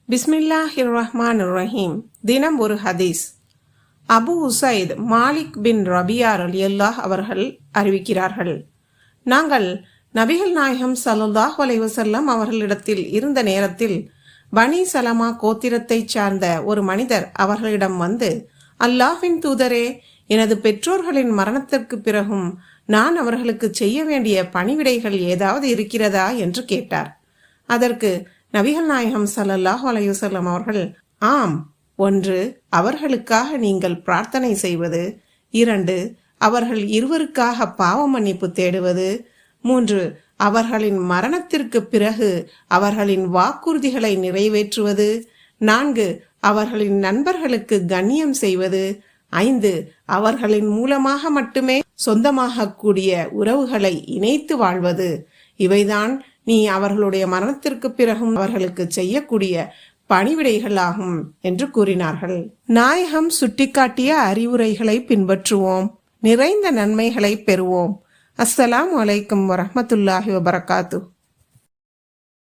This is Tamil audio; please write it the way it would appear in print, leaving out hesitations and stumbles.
பிஸ்மில்லாஹிர் ரஹ்மானிர் ரஹீம். தினம் ஒரு ஹதீஸ். அபு உசைத் மாலிக் பின் ரபியா ரலியல்லாஹ் அவர்கள் அறிவிக்கிறார்கள், நாங்கள் நபிகள் நாயகம் ஸல்லல்லாஹு அலைஹி வஸல்லம் அவர்களிடத்தில் இருந்த நேரத்தில் பனி சலமா கோத்திரத்தைச் சார்ந்த ஒரு மனிதர் அவர்களிடம் வந்து, அல்லாஹ்வின் தூதரே, எனது பெற்றோர்களின் மரணத்திற்கு பிறகும் நான் அவர்களுக்கு செய்ய வேண்டிய பணிவிடைகள் ஏதாவது இருக்கிறதா என்று கேட்டார். அதற்கு நபிகள் நாயகம் ஸல்லல்லாஹு அலைஹி வஸல்லம் அவர்கள், ஆம், 1, அவர்களுக்காக நீங்கள் பிரார்த்தனை செய்வது, 2, அவர்கள் இருவருக்காக பாவ மன்னிப்பு தேடுவது, 3, அவர்களின் மரணத்திற்கு பிறகு அவர்களின் வாக்குறுதிகளை நிறைவேற்றுவது, 4, அவர்களின் நண்பர்களுக்கு கண்ணியம் செய்வது, 5, அவர்களின் மூலமாக மட்டுமே சொந்தமாக கூடிய உறவுகளை இணைத்து வாழ்வது. இவைதான் நீ அவர்களுடைய மரணத்திற்கு பிறகும் அவர்களுக்கு செய்யக்கூடிய பணிவிடைகளாகும் என்று கூறினார்கள். நாயகம் சுட்டிக்காட்டிய அறிவுரைகளை பின்பற்றுவோம், நிறைந்த நன்மைகளை பெறுவோம். அஸ்ஸலாமு அலைக்கும் வரஹ்மத்துல்லாஹி வபரகாத்துஹு.